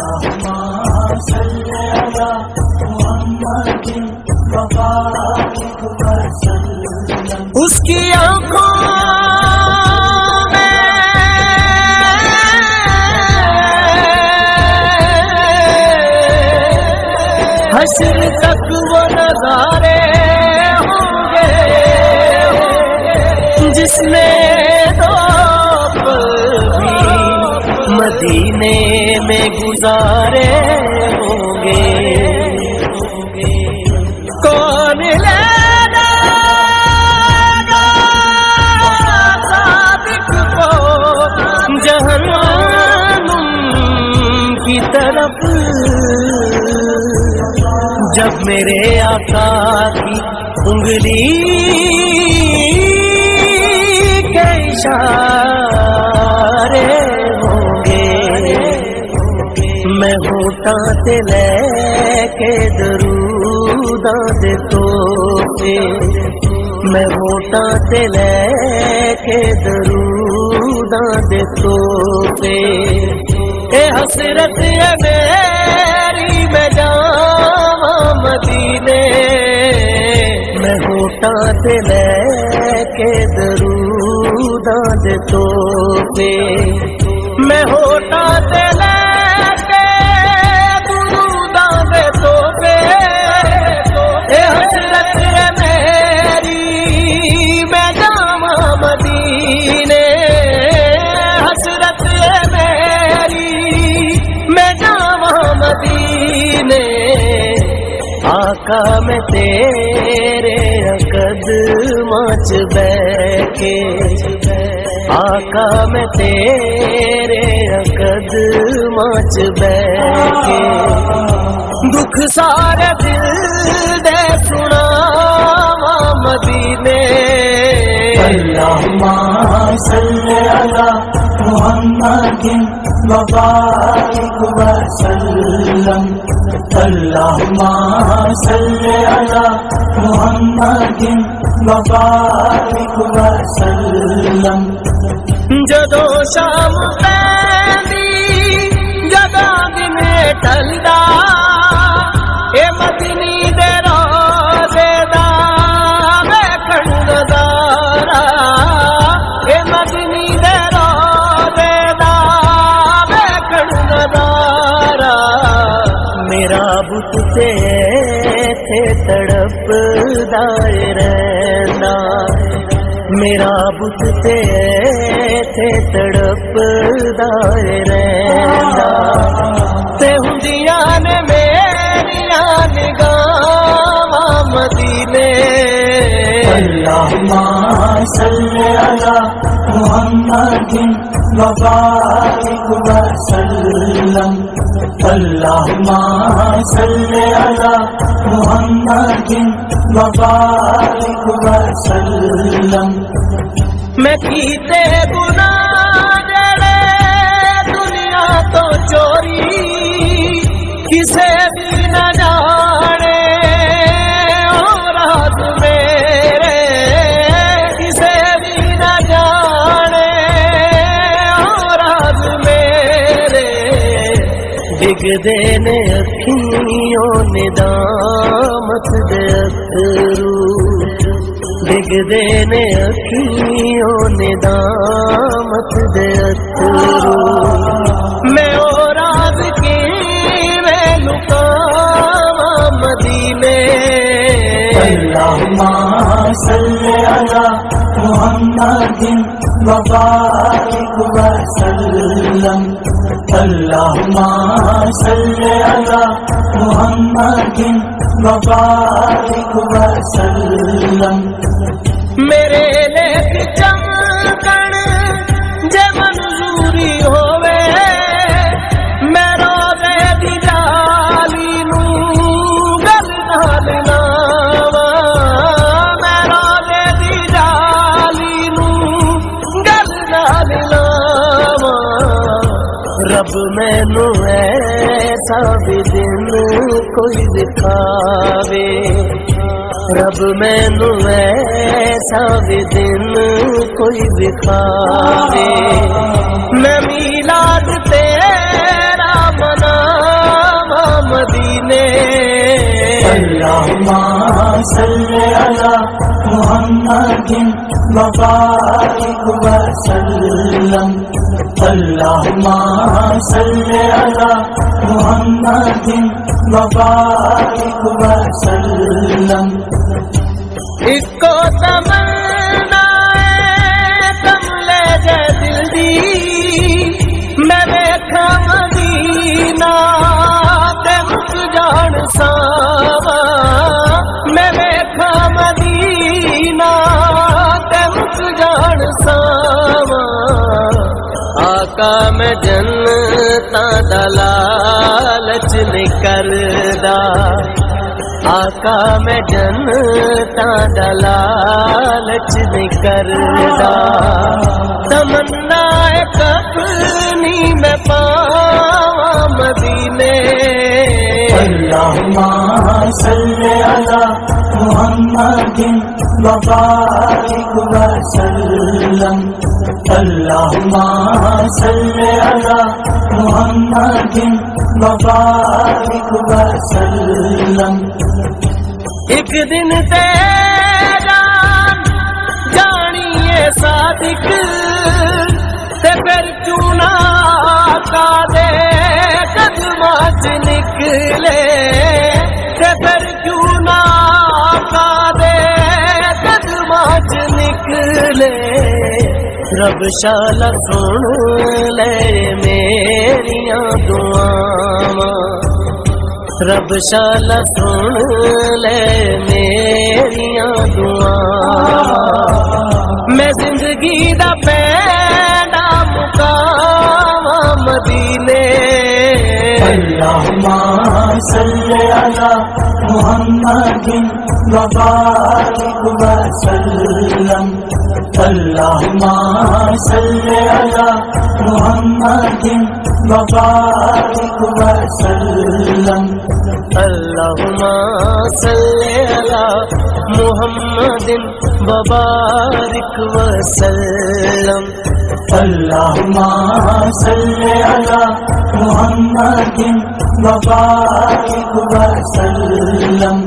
اللهم صل على محمد وبارك وسلم. اس کی آنکھوں میں حشر تک وہ نظارے ہوں گے جس نے مدینے میں گزارے ہوں گے. کون لے گا صادق کو جہنم کی طرف جب میرے آقا کی انگلی کے اشارے میں ہوٹاں تے لے کے دروداں دے توفے میں ہوٹاں تے لے کے دروداں دے توفے. اے حسرت ہے میری میں جاواں مدینے میں ہوٹاں تے لے کے دروداں دے توفے میں ہوٹاں تے لے آقا میں تیرے قدماں چ بیٹھ کے آقا میں تیرے قدماں چ بیٹھ کے دکھ سارے دل دے سناواں مدینے. اللہم صل علی محمد وبارک وسلم. اللہم صل علی محمد وبارک وسلم. جدو شام پیندی جدو دن ٹلدا اے مدنی دے روزے دا ویکھن نظارہ اے مدنی دے روزے دا ویکھن نظارہ. میرا بت تے تڑپ دائے رہنا میرا بت تے تڑپ دائے رہنا تے ہندیاں نے میریاں نگاہاں مدینے. اللہم صل علی محمد وبارک وسلم. اللہم صل علی محمد وبارک وسلم. میں کیتے گناہ جڑے دنیا تو چوری کسے بھی نہ جانے اور رات میرے کسے بھی نہ جانے اور رات میرے ڈگ دینے اکھیوں ندامت دے اترو ڈگ دینے اکھیوں ندامت دے اترو میں او راز کی میں لکاواں مدینے. اللہم صل علی محمد وبارک وسلم. اللہم صل علی محمد وبارک وسلم. میرے لیک چمکن جے منظوری ہووے میں روزے دی جالی نوں گل نال لاواں میں روزے دی جالی نوں گل نال لاواں. رب مینوں ایسا بھی دن کوئی دکھاوے رب مینوں ایسا بھی دن کوئی دکھاوے میں میلاد تیرا منا صل علی محمد وبارک وسلم اللہم صل علی محمد وبارک وسلم اس کو تمنا کملے جے دل دی میں ویکھا مدینہ تے مک جان ساواں میں ویکھا مدینہ تے مک جان ساواں آقا میں جنتاں دا لالچ نہیں کردا آقا میں جنتاں دا لالچ نہیں کردا تمنا کفنی میں پاواں مدینے اللہم صل علی محمد وبارک وسلم اللہم صل علی محمد وبارک وسلم ایک دن تیرا جانیے صادق تے پھر چونا کا دے قدماں چ نکلے تے پھر چونا کا دے قدماں چ نکلے رب شالا سن لے میریاں دعاواں رب شالا سن لے میریاں دعاواں میں زندگی دا پہلا مقام مدینے اللہم صل علی محمد وبارک وسلم اللہم صل علی محمد وبارک وسلم اللہم صل علی محمد وبارک وسلم اللہم صل علی محمد وبارک وسلم